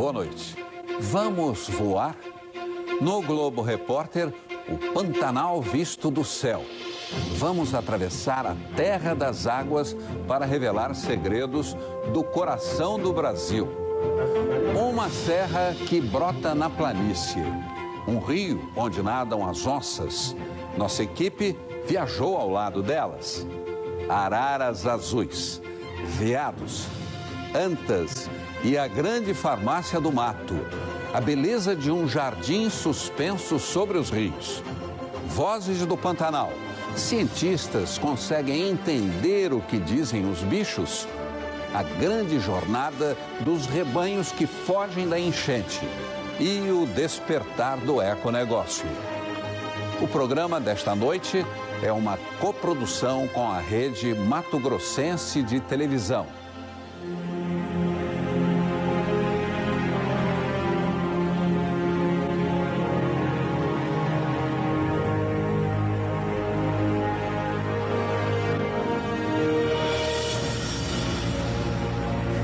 boa noite. Vamos voar? No Globo Repórter, o Pantanal visto do céu. Vamos atravessar a terra das águas para revelar segredos do coração do Brasil. Uma serra que brota na planície. Um rio onde nadam as onças. Nossa equipe viajou ao lado delas. Araras azuis, veados, antas e a grande farmácia do mato. A beleza de um jardim suspenso sobre os rios. Vozes do Pantanal. Cientistas conseguem entender o que dizem os bichos? A grande jornada dos rebanhos que fogem da enchente e o despertar do econegócio. O programa desta noite é uma coprodução com a Rede Mato Grossense de televisão.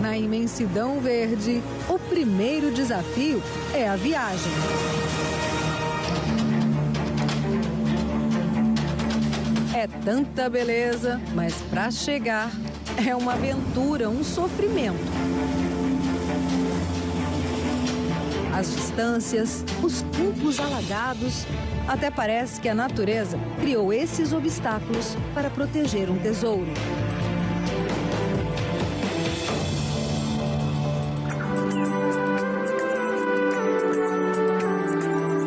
Na imensidão verde, o primeiro desafio é a viagem. É tanta beleza, mas para chegar é uma aventura, um sofrimento. As distâncias, os campos alagados, até parece que a natureza criou esses obstáculos para proteger um tesouro.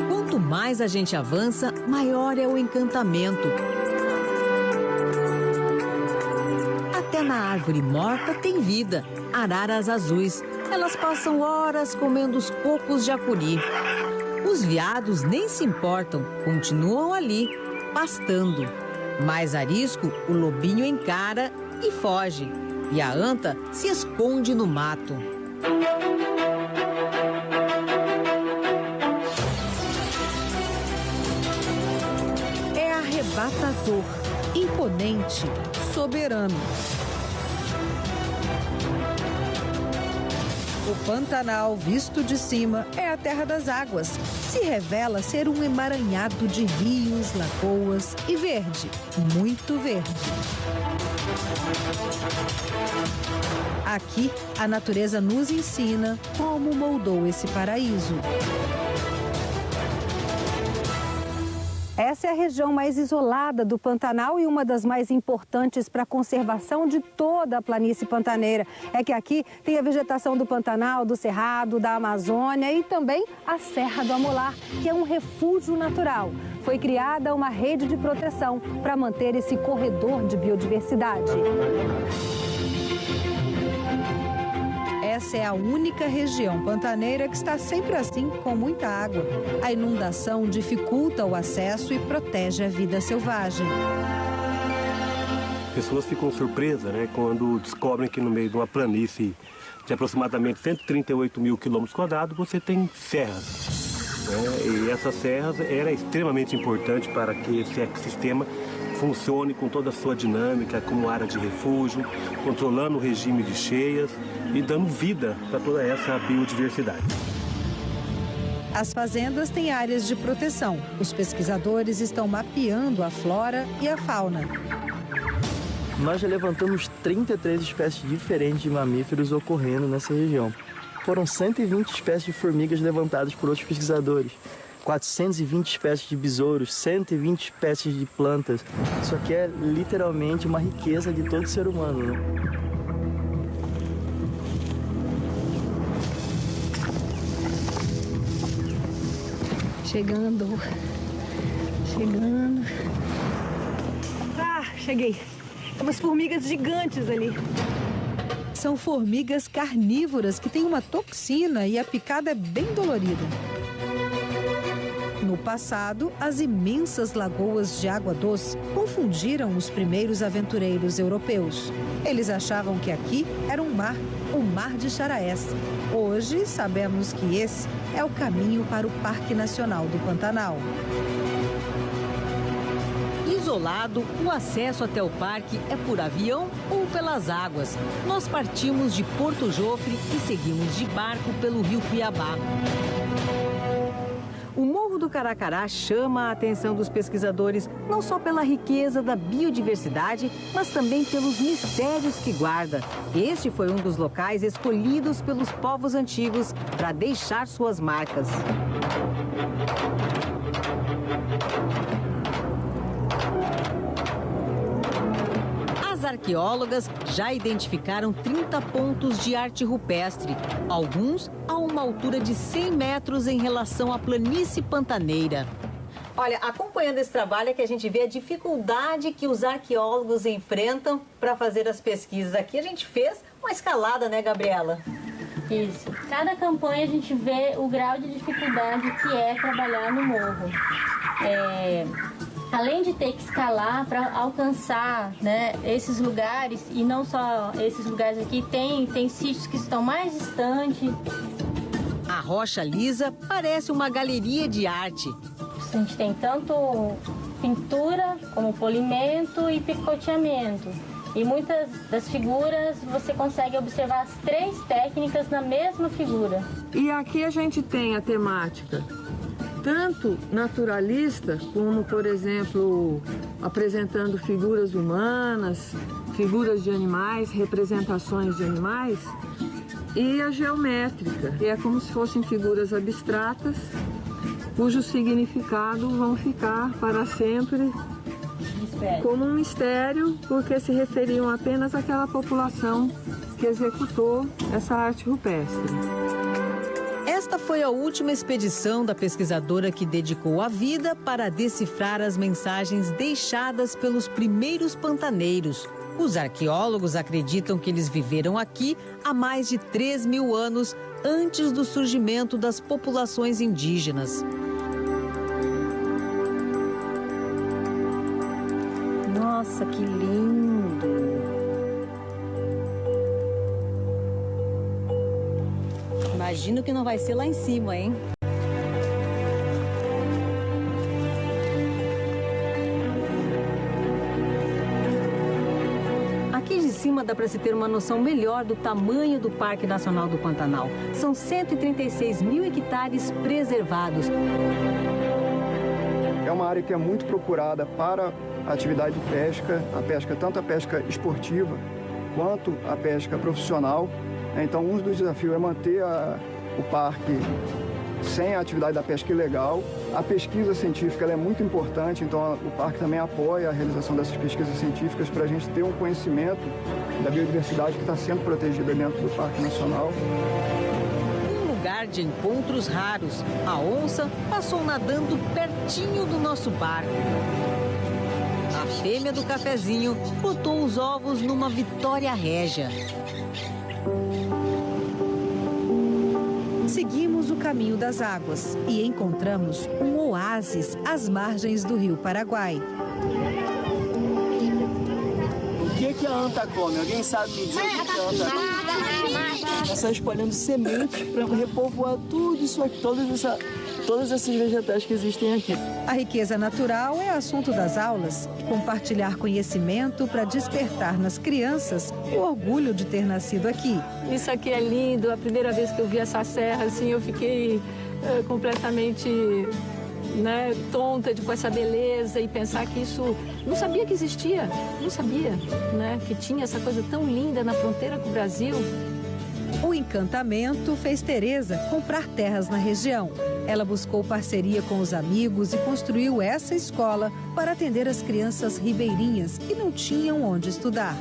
Quanto mais a gente avança, maior é o encantamento. Até na árvore morta tem vida, araras azuis. Elas passam horas comendo os cocos de acuri. Os veados nem se importam, continuam ali, pastando. Mais arisco, o lobinho encara e foge. E a anta se esconde no mato. É arrebatador, imponente, soberano. O Pantanal, visto de cima, é a terra das águas. Se revela ser um emaranhado de rios, lagoas e verde, muito verde. Aqui, a natureza nos ensina como moldou esse paraíso. Essa é a região mais isolada do Pantanal e uma das mais importantes para a conservação de toda a planície pantaneira. É que aqui tem a vegetação do Pantanal, do Cerrado, da Amazônia e também a Serra do Amolar, que é um refúgio natural. Foi criada uma rede de proteção para manter esse corredor de biodiversidade. Essa é a única região pantaneira que está sempre assim, com muita água. A inundação dificulta o acesso e protege a vida selvagem. Pessoas ficam surpresas, né, quando descobrem que no meio de uma planície de aproximadamente 138 mil quilômetros quadrados, você tem serras. E essas serras era extremamente importante para que esse ecossistema funcione com toda a sua dinâmica, como área de refúgio, controlando o regime de cheias e dando vida para toda essa biodiversidade. As fazendas têm áreas de proteção. Os pesquisadores estão mapeando a flora e a fauna. Nós já levantamos 33 espécies diferentes de mamíferos ocorrendo nessa região. Foram 120 espécies de formigas levantadas por outros pesquisadores. 420 espécies de besouros, 120 espécies de plantas. Isso aqui é literalmente uma riqueza de todo ser humano, né? Chegando. Ah, cheguei. Tem umas formigas gigantes ali. São formigas carnívoras que têm uma toxina e a picada é bem dolorida. No passado, as imensas lagoas de água doce confundiram os primeiros aventureiros europeus. Eles achavam que aqui era um mar, o Mar de Charaés. Hoje, sabemos que esse é o caminho para o Parque Nacional do Pantanal. Isolado, o acesso até o parque é por avião ou pelas águas. Nós partimos de Porto Jofre e seguimos de barco pelo rio Cuiabá. O Morro do Caracará chama a atenção dos pesquisadores não só pela riqueza da biodiversidade, mas também pelos mistérios que guarda. Este foi um dos locais escolhidos pelos povos antigos para deixar suas marcas. As arqueólogas já identificaram 30 pontos de arte rupestre, alguns a uma altura de 100 metros em relação à planície pantaneira. Olha, acompanhando esse trabalho é que a gente vê a dificuldade que os arqueólogos enfrentam para fazer as pesquisas aqui. A gente fez uma escalada, né, Gabriela? Isso. Cada campanha a gente vê o grau de dificuldade que é trabalhar no morro. Além de ter que escalar para alcançar, né, esses lugares, e não só esses lugares aqui, tem sítios que estão mais distantes. A rocha lisa parece uma galeria de arte. A gente tem tanto pintura como polimento e picoteamento. E muitas das figuras você consegue observar as 3 técnicas na mesma figura. E aqui a gente tem a temática tanto naturalista, como, por exemplo, apresentando figuras humanas, figuras de animais, representações de animais, e a geométrica, que é como se fossem figuras abstratas, cujo significado vão ficar para sempre como um mistério, porque se referiam apenas àquela população que executou essa arte rupestre. Esta foi a última expedição da pesquisadora que dedicou a vida para decifrar as mensagens deixadas pelos primeiros pantaneiros. Os arqueólogos acreditam que eles viveram aqui há mais de 3.000 anos antes do surgimento das populações indígenas. Nossa, que lindo! Imagino que não vai ser lá em cima, hein? Aqui de cima dá para se ter uma noção melhor do tamanho do Parque Nacional do Pantanal. São 136 mil hectares preservados. É uma área que é muito procurada para a atividade de pesca, tanto a pesca esportiva quanto a pesca profissional. Então, um dos desafios é manter o parque sem a atividade da pesca ilegal. A pesquisa científica ela é muito importante, então o parque também apoia a realização dessas pesquisas científicas para a gente ter um conhecimento da biodiversidade que está sendo protegida dentro do Parque Nacional. Um lugar de encontros raros. A onça passou nadando pertinho do nosso barco. A fêmea do cafezinho botou os ovos numa vitória régia. Seguimos o caminho das águas e encontramos um oásis às margens do rio Paraguai. O que a anta come? Alguém sabe me dizer o que a anta come? Ela está espalhando sementes para repovoar tudo isso aqui, todas essas vegetais que existem aqui. A riqueza natural é assunto das aulas. Compartilhar conhecimento para despertar nas crianças o orgulho de ter nascido aqui. Isso aqui é lindo. A primeira vez que eu vi essa serra, assim, eu fiquei completamente tonta com essa beleza e pensar que isso... Não sabia que existia, não sabia, que tinha essa coisa tão linda na fronteira com o Brasil. O encantamento fez Tereza comprar terras na região. Ela buscou parceria com os amigos e construiu essa escola para atender as crianças ribeirinhas que não tinham onde estudar.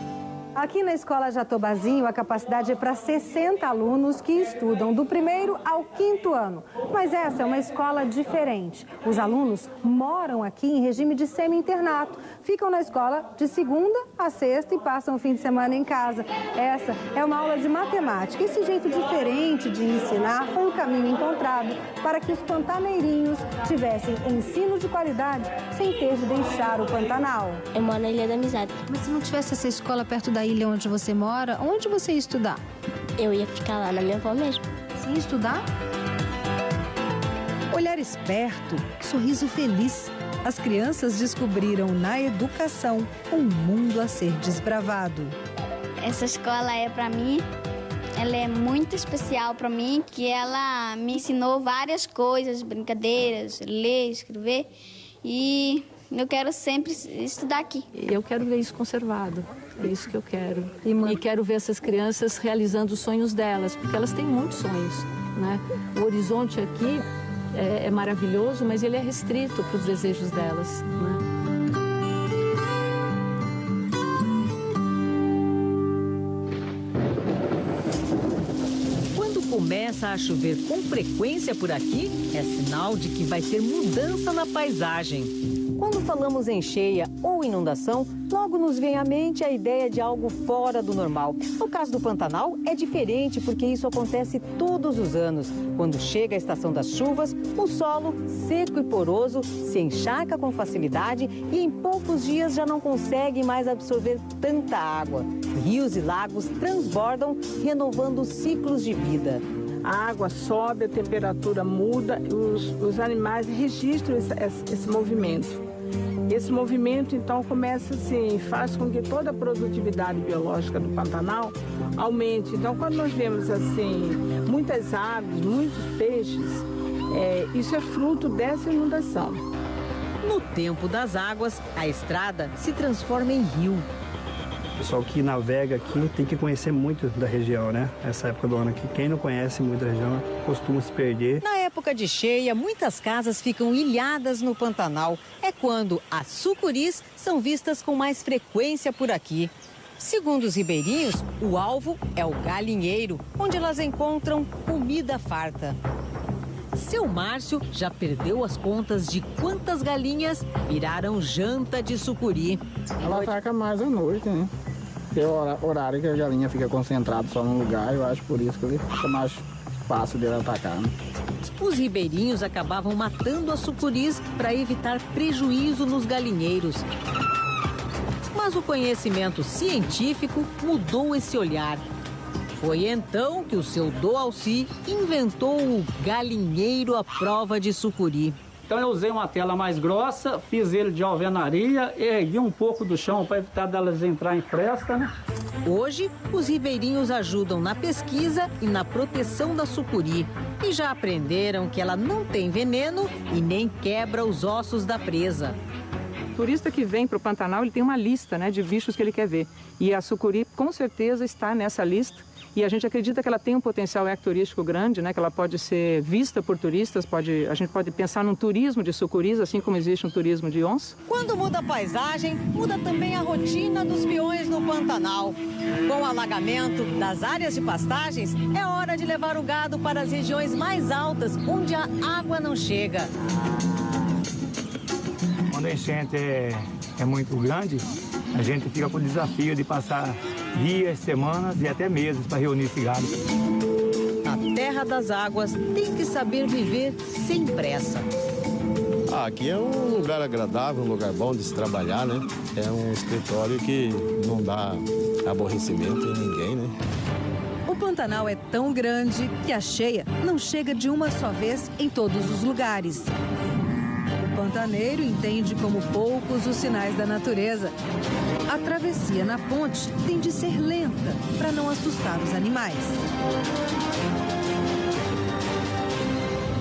Aqui na Escola Jatobazinho, a capacidade é para 60 alunos que estudam do 1º ao 5º ano. Mas essa é uma escola diferente. Os alunos moram aqui em regime de semi-internato. Ficam na escola de segunda a sexta e passam o fim de semana em casa. Essa é uma aula de matemática. Esse jeito diferente de ensinar foi o caminho encontrado para que os pantaneirinhos tivessem ensino de qualidade sem ter de deixar o Pantanal. Eu moro na Ilha da Amizade. Mas se não tivesse essa escola perto da ilha onde você mora, onde você ia estudar? Eu ia ficar lá na minha avó mesmo. Sem estudar? Olhar olhar esperto, sorriso feliz. As crianças descobriram na educação um mundo a ser desbravado. Essa escola é para mim, ela é muito especial para mim, que ela me ensinou várias coisas, brincadeiras, ler, escrever, e eu quero sempre estudar aqui. Eu quero ver isso conservado, é isso que eu quero. E quero ver essas crianças realizando os sonhos delas, porque elas têm muitos sonhos, né? O horizonte aqui é maravilhoso, mas ele é restrito para os desejos delas, né? Começa a chover com frequência por aqui, é sinal de que vai ter mudança na paisagem. Quando falamos em cheia ou inundação, logo nos vem à mente a ideia de algo fora do normal. No caso do Pantanal, é diferente porque isso acontece todos os anos. Quando chega a estação das chuvas, o solo, seco e poroso, se encharca com facilidade e em poucos dias já não consegue mais absorver tanta água. Rios e lagos transbordam, renovando ciclos de vida. A água sobe, a temperatura muda, os animais registram esse movimento. Esse movimento, então, começa assim, faz com que toda a produtividade biológica do Pantanal aumente. Então, quando nós vemos assim, muitas aves, muitos peixes, isso é fruto dessa inundação. No tempo das águas, a estrada se transforma em rio. O pessoal que navega aqui tem que conhecer muito da região, né? Essa época do ano aqui. Quem não conhece muito da região costuma se perder. Na época de cheia, muitas casas ficam ilhadas no Pantanal. É quando as sucuris são vistas com mais frequência por aqui. Segundo os ribeirinhos, o alvo é o galinheiro, onde elas encontram comida farta. Seu Márcio já perdeu as contas de quantas galinhas viraram janta de sucuri. Ela ataca mais à noite, né? Porque é o horário que a galinha fica concentrada só num lugar, eu acho por isso que ele fica mais fácil dele atacar, né? Os ribeirinhos acabavam matando as sucuris para evitar prejuízo nos galinheiros. Mas o conhecimento científico mudou esse olhar. Foi então que o seu Doalci inventou o galinheiro à prova de sucuri. Então eu usei uma tela mais grossa, fiz ele de alvenaria, ergui um pouco do chão para evitar delas entrar em fresta, né? Hoje, os ribeirinhos ajudam na pesquisa e na proteção da sucuri. E já aprenderam que ela não tem veneno e nem quebra os ossos da presa. O turista que vem para o Pantanal, ele tem uma lista, né, de bichos que ele quer ver. E a sucuri, com certeza, está nessa lista. E a gente acredita que ela tem um potencial ecoturístico grande, né? Que ela pode ser vista por turistas, a gente pode pensar num turismo de sucuris, assim como existe um turismo de onça. Quando muda a paisagem, muda também a rotina dos peões no Pantanal. Com o alagamento das áreas de pastagens, é hora de levar o gado para as regiões mais altas, onde a água não chega. Quando a enchente é muito grande, a gente fica com o desafio de passar dias, semanas e até meses para reunir esse gado. A terra das águas tem que saber viver sem pressa. Aqui é um lugar agradável, um lugar bom de se trabalhar, né? É um escritório que não dá aborrecimento em ninguém, né? O Pantanal é tão grande que a cheia não chega de uma só vez em todos os lugares. O pantaneiro entende como poucos os sinais da natureza. A travessia na ponte tem de ser lenta para não assustar os animais.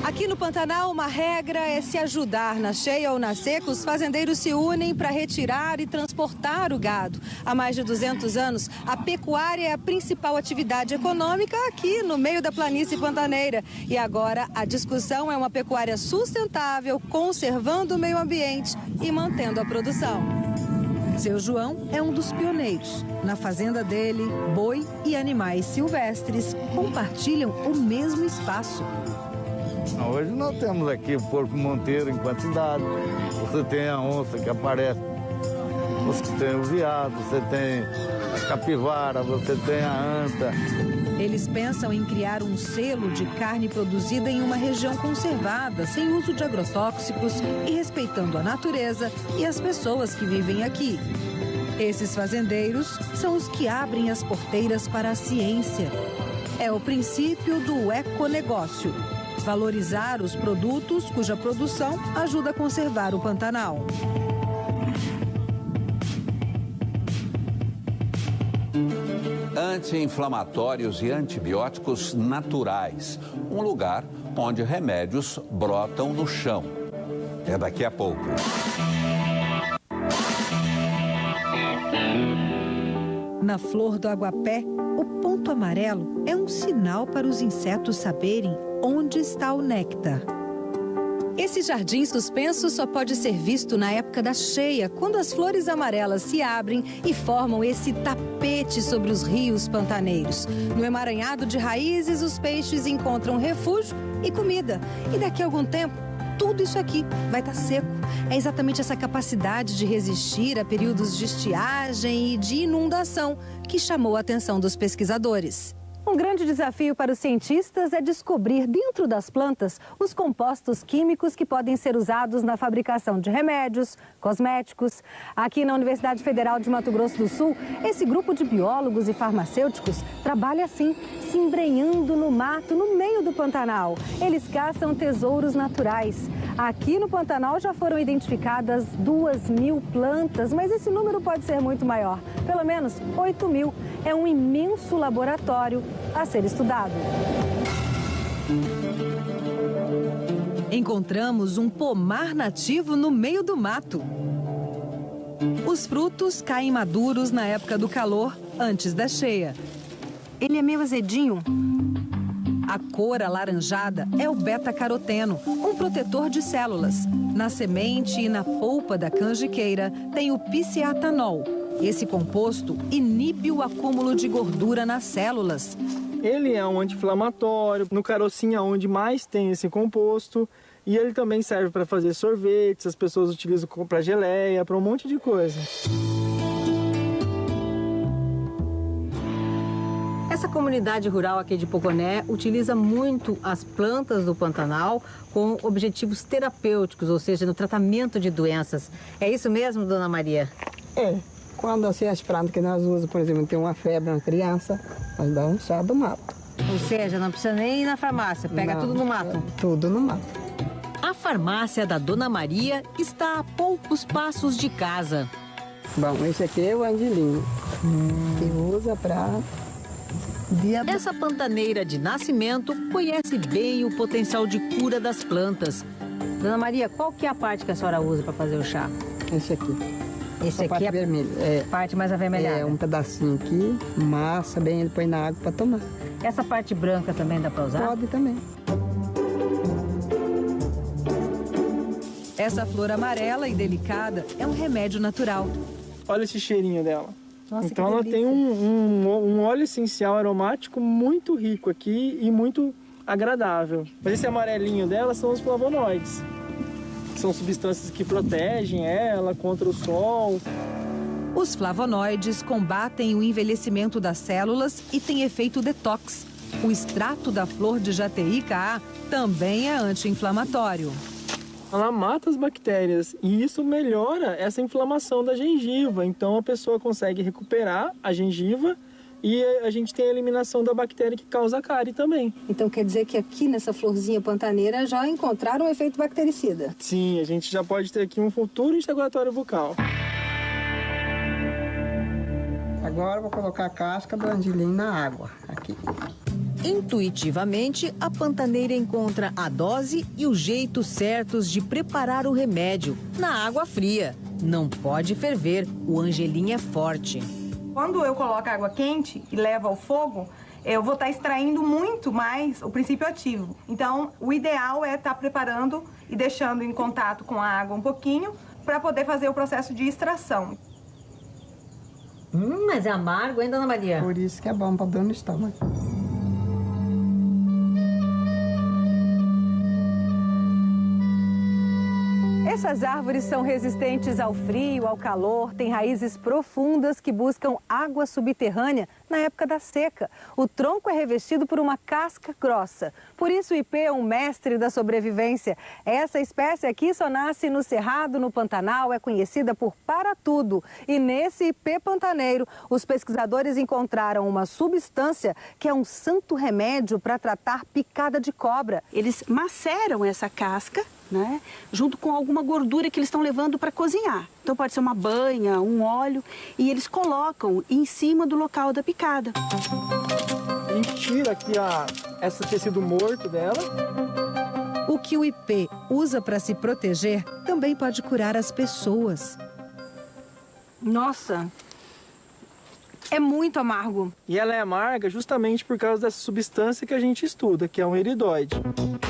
Aqui no Pantanal, uma regra é se ajudar. Na cheia ou na seca, os fazendeiros se unem para retirar e transportar o gado. Há mais de 200 anos, a pecuária é a principal atividade econômica aqui no meio da planície pantaneira. E agora a discussão é uma pecuária sustentável, conservando o meio ambiente e mantendo a produção. Seu João é um dos pioneiros. Na fazenda dele, boi e animais silvestres compartilham o mesmo espaço. Hoje nós temos aqui o porco monteiro em quantidade. Você tem a onça que aparece, você tem o veado, você tem a capivara, você tem a anta. Eles pensam em criar um selo de carne produzida em uma região conservada, sem uso de agrotóxicos e respeitando a natureza e as pessoas que vivem aqui. Esses fazendeiros são os que abrem as porteiras para a ciência. É o princípio do econegócio. Valorizar os produtos cuja produção ajuda a conservar o Pantanal. Anti-inflamatórios e antibióticos naturais. Um lugar onde remédios brotam no chão. É daqui a pouco. Na flor do aguapé, o ponto amarelo é um sinal para os insetos saberem onde está o néctar. Esse jardim suspenso só pode ser visto na época da cheia, quando as flores amarelas se abrem e formam esse tapete sobre os rios pantaneiros. No emaranhado de raízes, os peixes encontram refúgio e comida. E daqui a algum tempo, tudo isso aqui vai estar seco. É exatamente essa capacidade de resistir a períodos de estiagem e de inundação que chamou a atenção dos pesquisadores. Um grande desafio para os cientistas é descobrir dentro das plantas os compostos químicos que podem ser usados na fabricação de remédios, cosméticos. Aqui na Universidade Federal de Mato Grosso do Sul, esse grupo de biólogos e farmacêuticos trabalha assim, se embrenhando no mato, no meio do Pantanal. Eles caçam tesouros naturais. Aqui no Pantanal já foram identificadas 2.000 plantas, mas esse número pode ser muito maior. Pelo menos 8.000. É um imenso laboratório a ser estudado. Encontramos um pomar nativo no meio do mato. Os frutos caem maduros na época do calor, antes da cheia. Ele é meio azedinho. A cor alaranjada é o beta-caroteno, um protetor de células. Na semente e na polpa da canjiqueira tem o pisciatanol. Esse composto inibe o acúmulo de gordura nas células. Ele é um anti-inflamatório, no carocinho onde mais tem esse composto. E ele também serve para fazer sorvetes, as pessoas utilizam para geleia, para um monte de coisa. Essa comunidade rural aqui de Poconé utiliza muito as plantas do Pantanal com objetivos terapêuticos, ou seja, no tratamento de doenças. É isso mesmo, dona Maria? É. Quando assim, as plantas que nós usamos, por exemplo, tem uma febre na criança, nós damos um chá do mato. Ou seja, não precisa nem ir na farmácia, pega tudo no mato. Tudo no mato. A farmácia da Dona Maria está a poucos passos de casa. Bom, esse aqui é o angelim, que usa para... Essa pantaneira de nascimento conhece bem o potencial de cura das plantas. Dona Maria, qual que é a parte que a senhora usa para fazer o chá? Esse aqui. Esse aqui é a vermelha. Parte mais avermelhada. É, um pedacinho aqui, massa bem, ele põe na água para tomar. Essa parte branca também dá para usar? Pode também. Essa flor amarela e delicada é um remédio natural. Olha esse cheirinho dela. Nossa, então ela tem um óleo essencial aromático muito rico aqui e muito agradável. Mas esse amarelinho dela são os flavonoides. São substâncias que protegem ela contra o sol. Os flavonoides combatem o envelhecimento das células e têm efeito detox. O extrato da flor de jateica também é anti-inflamatório. Ela mata as bactérias e isso melhora essa inflamação da gengiva. Então a pessoa consegue recuperar a gengiva e a gente tem a eliminação da bactéria que causa a cárie também. Então quer dizer que aqui nessa florzinha pantaneira já encontraram um efeito bactericida? Sim, a gente já pode ter aqui um futuro enxaguatório bucal. Agora eu vou colocar a casca do angelim na água, aqui. Intuitivamente, a pantaneira encontra a dose e os jeitos certos de preparar o remédio na água fria. Não pode ferver, o angelim é forte. Quando eu coloco água quente e levo ao fogo, eu vou estar extraindo muito mais o princípio ativo. Então, o ideal é estar preparando e deixando em contato com a água um pouquinho para poder fazer o processo de extração. Mas é amargo, hein, dona Maria? Por isso que é bom para dor no estômago. Essas árvores são resistentes ao frio, ao calor, têm raízes profundas que buscam água subterrânea na época da seca. O tronco é revestido por uma casca grossa. Por isso o ipê é um mestre da sobrevivência. Essa espécie aqui só nasce no Cerrado, no Pantanal, é conhecida por para-tudo. E nesse ipê pantaneiro, os pesquisadores encontraram uma substância que é um santo remédio para tratar picada de cobra. Eles maceram essa casca, né, junto com alguma gordura que eles estão levando para cozinhar. Então pode ser uma banha, um óleo, e eles colocam em cima do local da picada. A gente tira aqui esse tecido morto dela. O que o ipê usa para se proteger também pode curar as pessoas. Nossa, é muito amargo. E ela é amarga justamente por causa dessa substância que a gente estuda, que é um eridoide.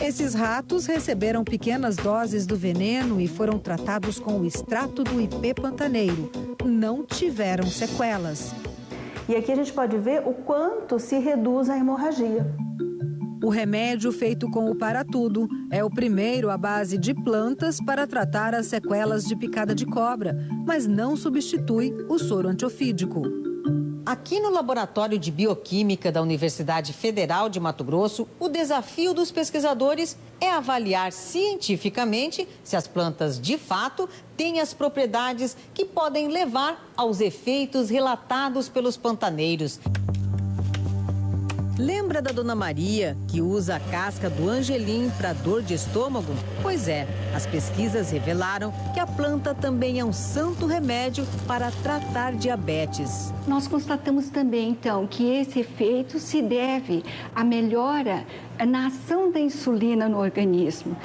Esses ratos receberam pequenas doses do veneno e foram tratados com o extrato do ipê pantaneiro. Não tiveram sequelas. E aqui a gente pode ver o quanto se reduz a hemorragia. O remédio feito com o para-tudo é o primeiro à base de plantas para tratar as sequelas de picada de cobra, mas não substitui o soro antiofídico. Aqui no Laboratório de Bioquímica da Universidade Federal de Mato Grosso, o desafio dos pesquisadores é avaliar cientificamente se as plantas de fato têm as propriedades que podem levar aos efeitos relatados pelos pantaneiros. Lembra da Dona Maria, que usa a casca do angelim para dor de estômago? Pois é, as pesquisas revelaram que a planta também é um santo remédio para tratar diabetes. Nós constatamos também, então, que esse efeito se deve à melhora na ação da insulina no organismo.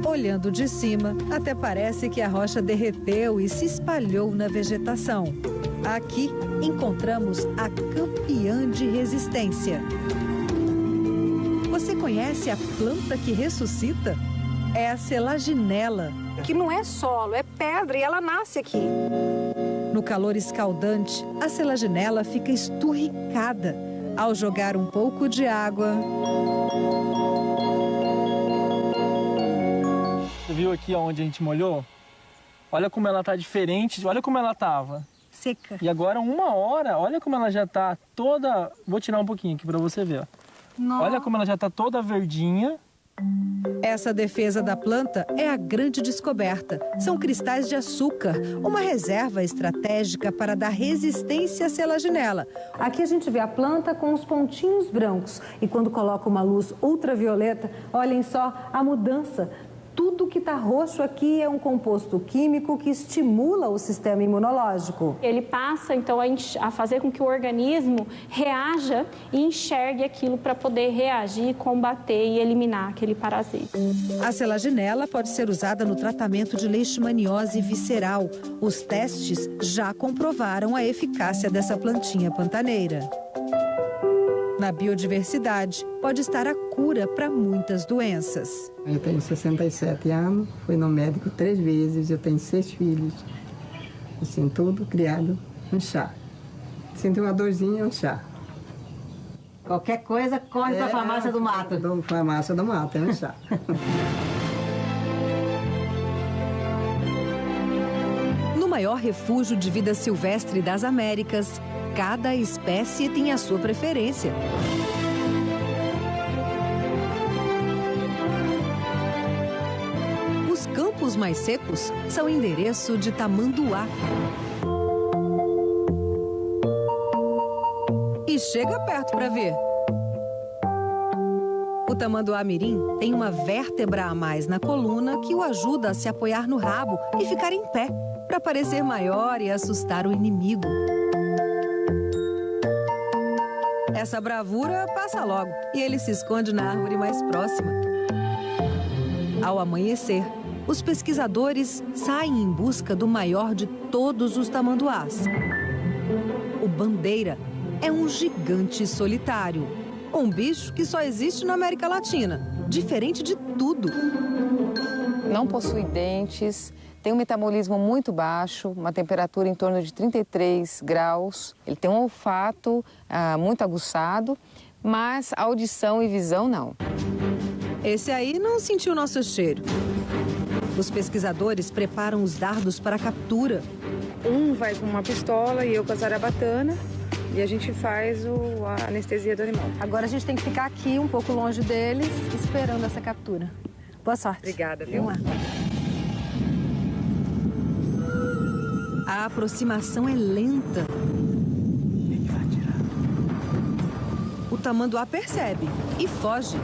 Olhando de cima, até parece que a rocha derreteu e se espalhou na vegetação. Aqui encontramos a campeã de resistência. Você conhece a planta que ressuscita? É a selaginela. Que não é solo, é pedra e ela nasce aqui. No calor escaldante, a selaginela fica esturricada. Ao jogar um pouco de água... Você viu aqui onde a gente molhou? Olha como ela tá diferente, olha como ela tava. Seca. E agora, 1 hora, olha como ela já tá toda... Vou tirar um pouquinho aqui para você ver. Nossa. Olha como ela já tá toda verdinha. Essa defesa da planta é a grande descoberta. São cristais de açúcar, uma reserva estratégica para dar resistência à selaginela. Aqui a gente vê a planta com os pontinhos brancos. E quando coloca uma luz ultravioleta, olhem só a mudança. Tudo que está roxo aqui é um composto químico que estimula o sistema imunológico. Ele passa, então, a fazer com que o organismo reaja e enxergue aquilo para poder reagir, combater e eliminar aquele parasita. A selaginela pode ser usada no tratamento de leishmaniose visceral. Os testes já comprovaram a eficácia dessa plantinha pantaneira. Na biodiversidade, pode estar a cura para muitas doenças. Eu tenho 67 anos, fui no médico 3 vezes, eu tenho 6 filhos. Assim, tudo criado no chá. Sinto uma dorzinha, um chá. Qualquer coisa, corre para a farmácia do mato. Farmácia do mato, é um chá. No maior refúgio de vida silvestre das Américas, cada espécie tem a sua preferência. Os campos mais secos são endereço de tamanduá. E chega perto para ver. O tamanduá-mirim tem uma vértebra a mais na coluna que o ajuda a se apoiar no rabo e ficar em pé, para parecer maior e assustar o inimigo. Essa bravura passa logo e ele se esconde na árvore mais próxima. Ao amanhecer, os pesquisadores saem em busca do maior de todos os tamanduás. O bandeira é um gigante solitário, um bicho que só existe na América Latina, diferente de tudo. Não possui dentes, tem um metabolismo muito baixo, uma temperatura em torno de 33 graus. Ele tem um olfato muito aguçado, mas audição e visão não. Esse aí não sentiu nosso cheiro. Os pesquisadores preparam os dardos para a captura. Um vai com uma pistola e eu com a zarabatana e a gente faz a anestesia do animal. Agora a gente tem que ficar aqui um pouco longe deles, esperando essa captura. Boa sorte. Obrigada, viu? Vamos lá. A aproximação é lenta. O tamanduá percebe e foge.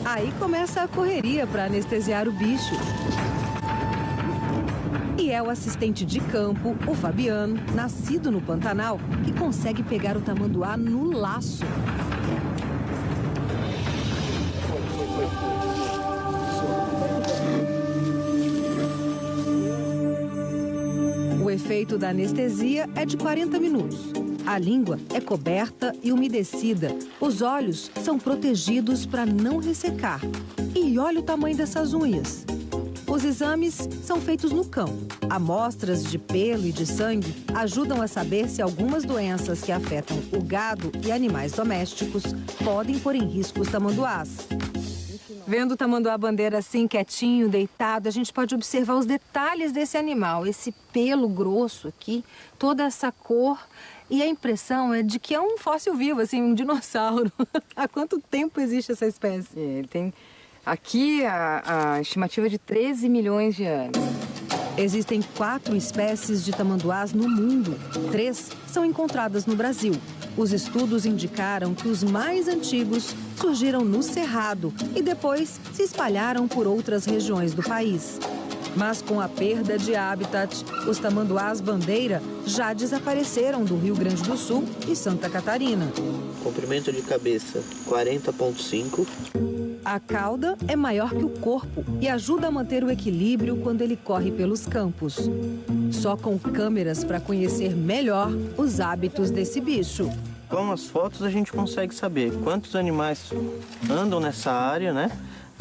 Aí começa a correria para anestesiar o bicho. E é o assistente de campo, o Fabiano, nascido no Pantanal, que consegue pegar o tamanduá no laço. O efeito da anestesia é de 40 minutos. A língua é coberta e umedecida. Os olhos são protegidos para não ressecar. E olha o tamanho dessas unhas. Os exames são feitos no cão. Amostras de pelo e de sangue ajudam a saber se algumas doenças que afetam o gado e animais domésticos podem pôr em risco os tamanduás. Vendo o tamanduá-bandeira assim, quietinho, deitado, a gente pode observar os detalhes desse animal. Esse pelo grosso aqui, toda essa cor. E a impressão é de que é um fóssil vivo, assim, um dinossauro. Há quanto tempo existe essa espécie? Ele tem aqui a estimativa de 13 milhões de anos. Existem 4 espécies de tamanduás no mundo. 3 são encontradas no Brasil. Os estudos indicaram que os mais antigos surgiram no Cerrado e depois se espalharam por outras regiões do país. Mas com a perda de habitat, os tamanduás-bandeira já desapareceram do Rio Grande do Sul e Santa Catarina. Comprimento de cabeça 40,5. A cauda é maior que o corpo e ajuda a manter o equilíbrio quando ele corre pelos campos. Só com câmeras para conhecer melhor os hábitos desse bicho. Com as fotos a gente consegue saber quantos animais andam nessa área, né?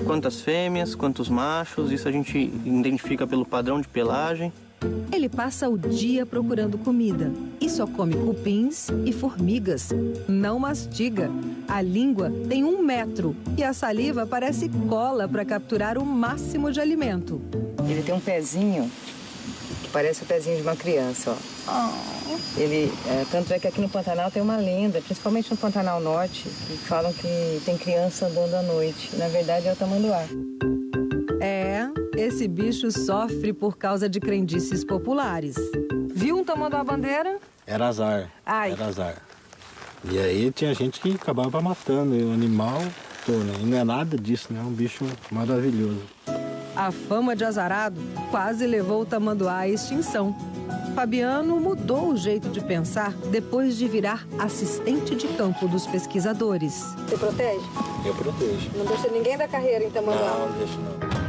Quantas fêmeas, quantos machos, isso a gente identifica pelo padrão de pelagem. Ele passa o dia procurando comida e só come cupins e formigas. Não mastiga. A língua tem 1 metro e a saliva parece cola para capturar o máximo de alimento. Ele tem um pezinho que parece o pezinho de uma criança, ó. Tanto é que aqui no Pantanal tem uma lenda, principalmente no Pantanal Norte, que falam que tem criança andando à noite. Na verdade é o tamanduá. Esse bicho sofre por causa de crendices populares. Viu um tamanduá-bandeira? Era azar. Era azar. E aí tinha gente que acabava matando o animal, né? E não é nada disso, né? É um bicho maravilhoso. A fama de azarado quase levou o tamanduá à extinção. Fabiano mudou o jeito de pensar depois de virar assistente de campo dos pesquisadores. Você protege? Eu protejo. Não deixa ninguém da carreira em tamanduá? Não deixo não.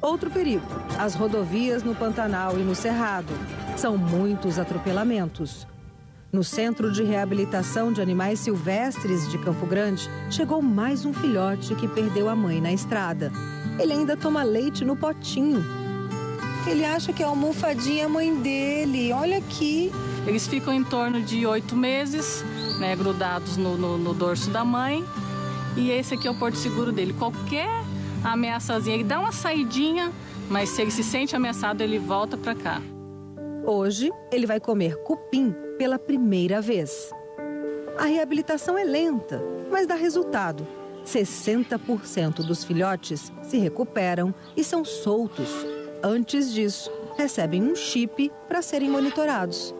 Outro perigo, as rodovias no Pantanal e no Cerrado. São muitos atropelamentos. No Centro de Reabilitação de Animais Silvestres de Campo Grande, chegou mais um filhote que perdeu a mãe na estrada. Ele ainda toma leite no potinho. Ele acha que a almofadinha é a mãe dele. Olha aqui. Eles ficam em torno de 8 meses, né, grudados no dorso da mãe. E esse aqui é o porto seguro dele. Qualquer ameaçazinha, ele dá uma saidinha, mas se ele se sente ameaçado, ele volta para cá. Hoje, ele vai comer cupim pela primeira vez. A reabilitação é lenta, mas dá resultado. 60% dos filhotes se recuperam e são soltos. Antes disso, recebem um chip para serem monitorados.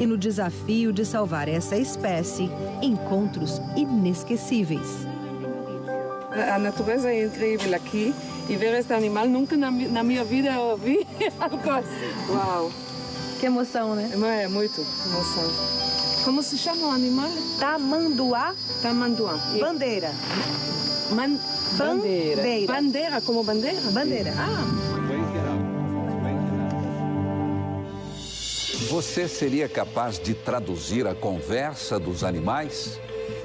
E no desafio de salvar essa espécie, encontros inesquecíveis. A natureza é incrível aqui e ver este animal, nunca na minha vida eu vi algo assim. Uau! Que emoção, né? É muito emoção. Como se chama o animal? Tamanduá. Tamanduá. Bandeira. Bandeira. Bandeira, como bandeira? Bandeira. Você seria capaz de traduzir a conversa dos animais?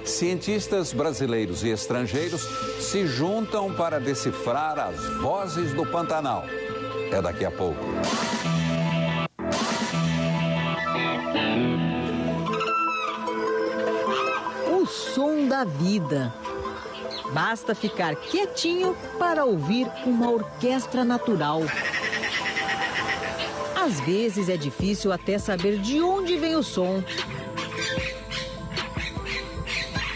Cientistas brasileiros e estrangeiros se juntam para decifrar as vozes do Pantanal. É daqui a pouco. som da vida. Basta ficar quietinho para ouvir uma orquestra natural. Às vezes é difícil até saber de onde vem o som.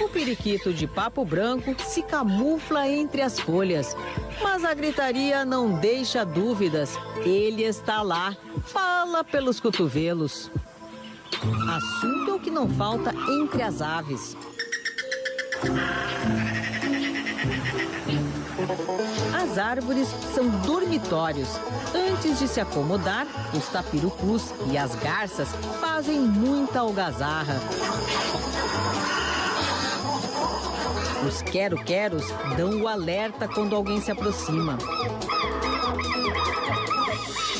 O periquito de papo branco se camufla entre as folhas, mas a gritaria não deixa dúvidas. Ele está lá, fala pelos cotovelos. Assunto é o que não falta entre as aves. As árvores são dormitórios. Antes de se acomodar, os tapirupus e as garças fazem muita algazarra. Os quero-queros dão o alerta quando alguém se aproxima.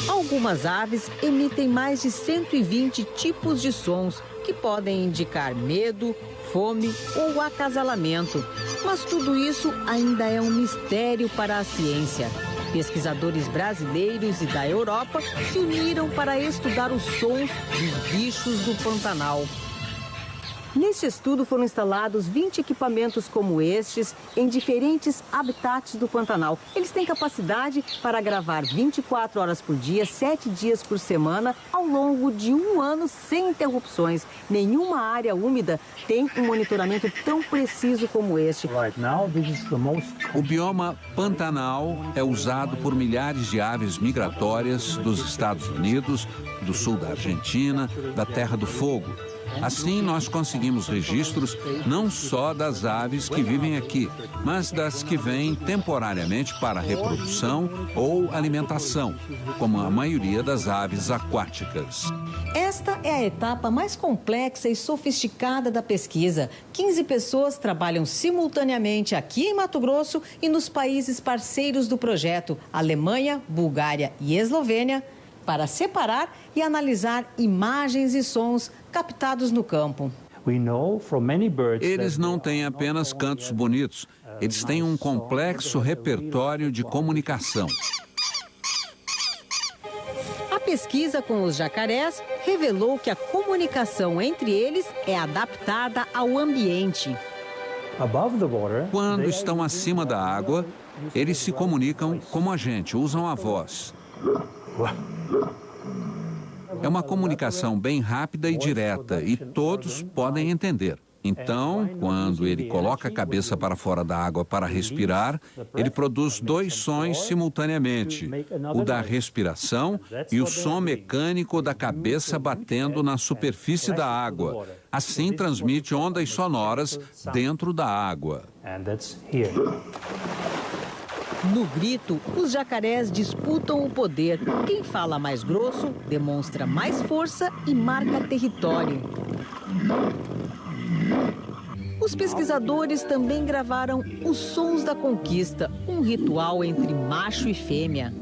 Algumas aves emitem mais de 120 tipos de sons que podem indicar medo, fome ou acasalamento. Mas tudo isso ainda é um mistério para a ciência. Pesquisadores brasileiros e da Europa se uniram para estudar os sons dos bichos do Pantanal. Neste estudo foram instalados 20 equipamentos como estes em diferentes habitats do Pantanal. Eles têm capacidade para gravar 24 horas por dia, 7 dias por semana, ao longo de um ano sem interrupções. Nenhuma área úmida tem um monitoramento tão preciso como este. O bioma Pantanal é usado por milhares de aves migratórias dos Estados Unidos, do sul da Argentina, da Terra do Fogo. Assim, nós conseguimos registros não só das aves que vivem aqui, mas das que vêm temporariamente para reprodução ou alimentação, como a maioria das aves aquáticas. Esta é a etapa mais complexa e sofisticada da pesquisa. 15 pessoas trabalham simultaneamente aqui em Mato Grosso e nos países parceiros do projeto, Alemanha, Bulgária e Eslovênia, para separar e analisar imagens e sons captados no campo. Eles não têm apenas cantos bonitos, eles têm um complexo repertório de comunicação. A pesquisa com os jacarés revelou que a comunicação entre eles é adaptada ao ambiente. Quando estão acima da água, eles se comunicam como a gente, usam a voz. É uma comunicação bem rápida e direta e todos podem entender. Então, quando ele coloca a cabeça para fora da água para respirar, ele produz 2 sons simultaneamente, o da respiração e o som mecânico da cabeça batendo na superfície da água. Assim, transmite ondas sonoras dentro da água. No grito, os jacarés disputam o poder. Quem fala mais grosso demonstra mais força e marca território. Os pesquisadores também gravaram os sons da conquista, um ritual entre macho e fêmea.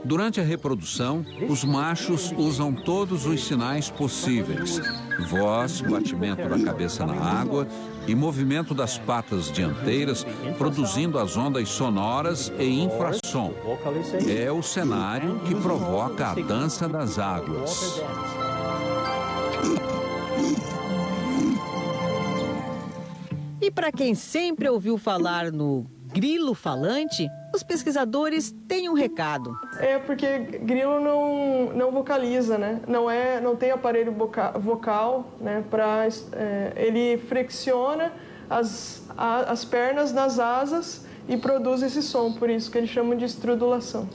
Durante a reprodução, os machos usam todos os sinais possíveis: voz, batimento da cabeça na água e movimento das patas dianteiras, produzindo as ondas sonoras e infrassom. É o cenário que provoca a dança das águas. E para quem sempre ouviu falar no grilo falante, os pesquisadores têm um recado. É porque grilo não vocaliza, né? Não tem aparelho vocal, né? Ele flexiona as pernas nas asas e produz esse som, por isso que eles chamam de estrudulação.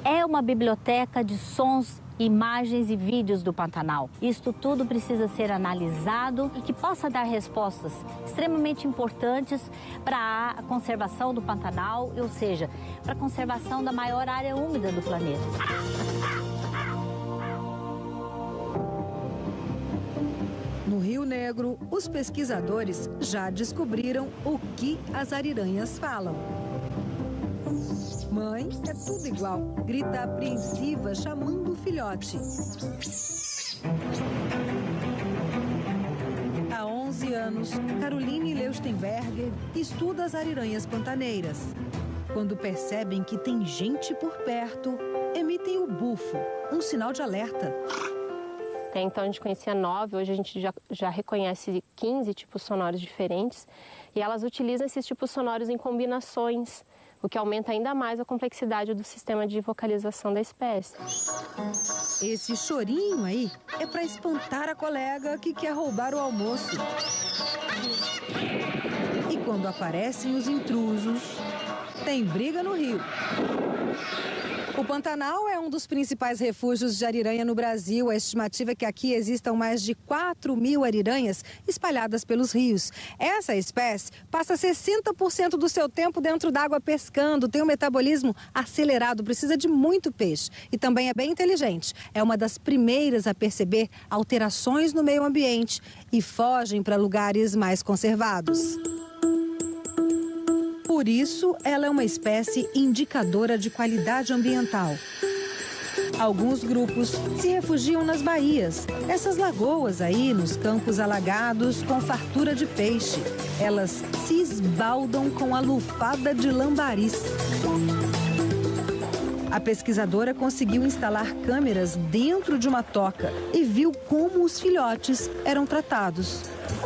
É uma biblioteca de sons, imagens e vídeos do Pantanal. Isto tudo precisa ser analisado e que possa dar respostas extremamente importantes para a conservação do Pantanal, ou seja, para a conservação da maior área úmida do planeta. No Rio Negro, os pesquisadores já descobriram o que as ariranhas falam. Mãe é tudo igual, grita apreensiva chamando o filhote. Há 11 anos, Caroline Leustenberger estuda as ariranhas pantaneiras. Quando percebem que tem gente por perto, emitem o bufo, um sinal de alerta. Até então a gente conhecia 9, hoje a gente já reconhece 15 tipos sonoros diferentes. E elas utilizam esses tipos sonoros em combinações, o que aumenta ainda mais a complexidade do sistema de vocalização da espécie. Esse chorinho aí é para espantar a colega que quer roubar o almoço. E quando aparecem os intrusos, tem briga no rio. O Pantanal é um dos principais refúgios de ariranha no Brasil. A estimativa é que aqui existam mais de 4.000 ariranhas espalhadas pelos rios. Essa espécie passa 60% do seu tempo dentro d'água pescando, tem um metabolismo acelerado, precisa de muito peixe e também é bem inteligente. É uma das primeiras a perceber alterações no meio ambiente e fogem para lugares mais conservados. Por isso, ela é uma espécie indicadora de qualidade ambiental. Alguns grupos se refugiam nas baías, essas lagoas aí nos campos alagados com fartura de peixe. Elas se esbaldam com a lufada de lambaris. A pesquisadora conseguiu instalar câmeras dentro de uma toca e viu como os filhotes eram tratados.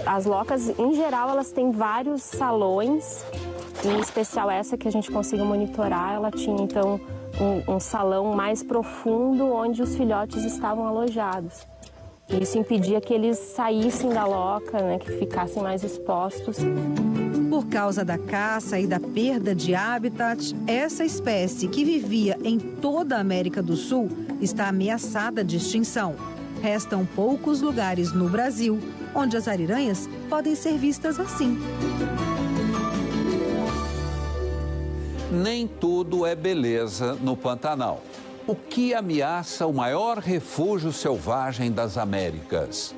As locas, em geral, elas têm vários salões. Em especial essa que a gente conseguiu monitorar, ela tinha então um salão mais profundo onde os filhotes estavam alojados. Isso impedia que eles saíssem da loca, né, que ficassem mais expostos. Por causa da caça e da perda de habitat, essa espécie que vivia em toda a América do Sul está ameaçada de extinção. Restam poucos lugares no Brasil onde as ariranhas podem ser vistas assim. Nem tudo é beleza no Pantanal. O que ameaça o maior refúgio selvagem das Américas?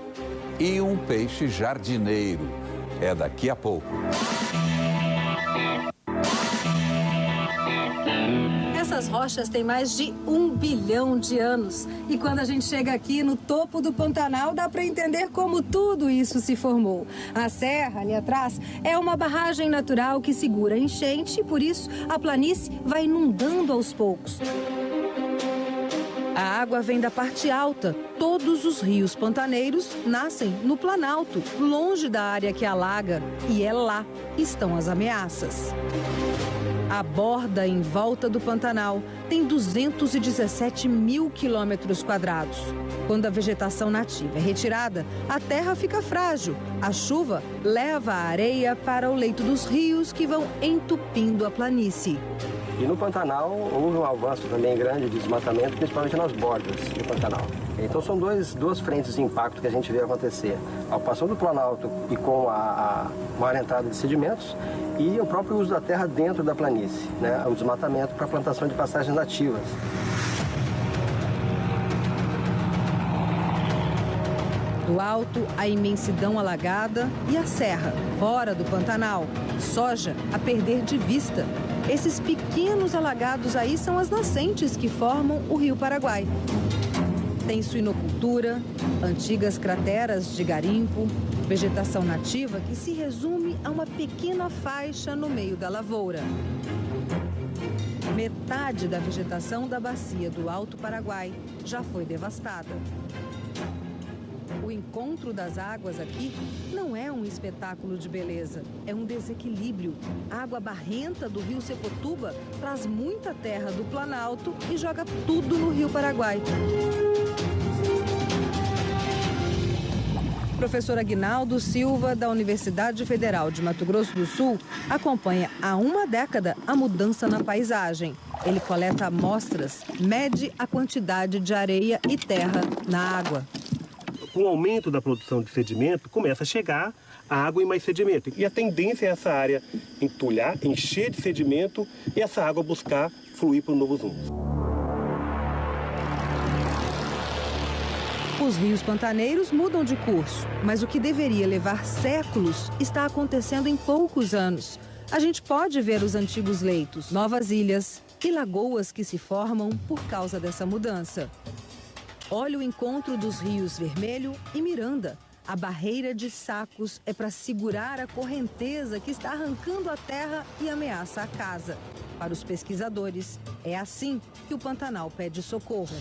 E um peixe jardineiro. É daqui a pouco. Essas rochas têm mais de 1 bilhão de anos. E quando a gente chega aqui no topo do Pantanal, dá para entender como tudo isso se formou. A serra, ali atrás, é uma barragem natural que segura a enchente e, por isso, a planície vai inundando aos poucos. A água vem da parte alta. Todos os rios pantaneiros nascem no Planalto, longe da área que alaga. E é lá que estão as ameaças. A borda em volta do Pantanal tem 217 mil quilômetros quadrados. Quando a vegetação nativa é retirada, a terra fica frágil. A chuva leva a areia para o leito dos rios que vão entupindo a planície. E no Pantanal houve um avanço também grande de desmatamento, principalmente nas bordas do Pantanal. Então são duas frentes de impacto que a gente vê acontecer. A ocupação do Planalto e com a maior entrada de sedimentos e o próprio uso da terra dentro da planície, né? O desmatamento para a plantação de pastagens nativas. Do alto, a imensidão alagada e a serra, fora do Pantanal. Soja a perder de vista. Esses pequenos alagados aí são as nascentes que formam o Rio Paraguai. Tem suinocultura, antigas crateras de garimpo, vegetação nativa que se resume a uma pequena faixa no meio da lavoura. Metade da vegetação da bacia do Alto Paraguai já foi devastada. O encontro das águas aqui não é um espetáculo de beleza, é um desequilíbrio. A água barrenta do rio Secotuba traz muita terra do Planalto e joga tudo no Rio Paraguai. O professor Aguinaldo Silva, da Universidade Federal de Mato Grosso do Sul, acompanha há uma década a mudança na paisagem. Ele coleta amostras, mede a quantidade de areia e terra na água. Com o aumento da produção de sedimento, começa a chegar a água e mais sedimento. E a tendência é essa área entulhar, encher de sedimento e essa água buscar fluir para o Novo Zumbi. Os rios pantaneiros mudam de curso, mas o que deveria levar séculos está acontecendo em poucos anos. A gente pode ver os antigos leitos, novas ilhas e lagoas que se formam por causa dessa mudança. Olha o encontro dos rios Vermelho e Miranda. A barreira de sacos é para segurar a correnteza que está arrancando a terra e ameaça a casa. Para os pesquisadores, é assim que o Pantanal pede socorro.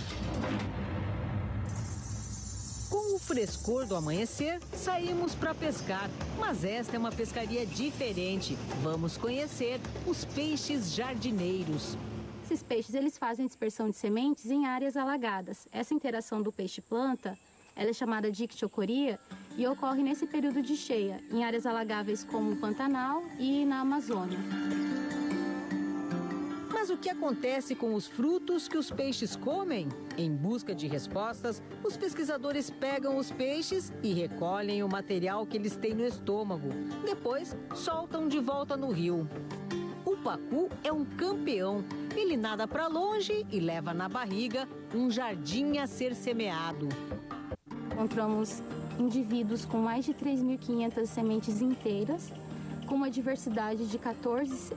Com frescor do amanhecer, saímos para pescar. Mas esta é uma pescaria diferente. Vamos conhecer os peixes jardineiros. Esses peixes, eles fazem dispersão de sementes em áreas alagadas. Essa interação do peixe-planta, ela é chamada de ictiocoria e ocorre nesse período de cheia, em áreas alagáveis como o Pantanal e na Amazônia. Mas o que acontece com os frutos que os peixes comem? Em busca de respostas, os pesquisadores pegam os peixes e recolhem o material que eles têm no estômago. Depois, soltam de volta no rio. O pacu é um campeão. Ele nada para longe e leva na barriga um jardim a ser semeado. Encontramos indivíduos com mais de 3.500 sementes inteiras, com uma diversidade de 14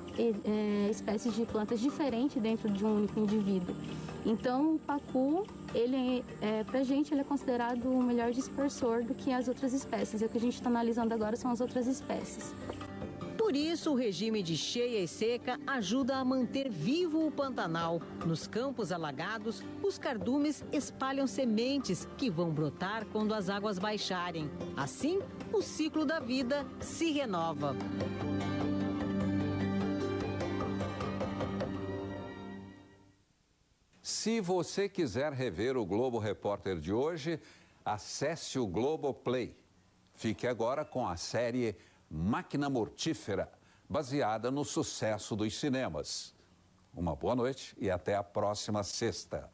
espécies de plantas diferentes dentro de um único indivíduo. Então, o pacu, pra gente, ele é considerado o melhor dispersor do que as outras espécies. E o que a gente está analisando agora são as outras espécies. Por isso, o regime de cheia e seca ajuda a manter vivo o Pantanal. Nos campos alagados, os cardumes espalham sementes que vão brotar quando as águas baixarem. Assim, o ciclo da vida se renova. Se você quiser rever o Globo Repórter de hoje, acesse o Globoplay. Fique agora com a série Máquina Mortífera, baseada no sucesso dos cinemas. Uma boa noite e até a próxima sexta.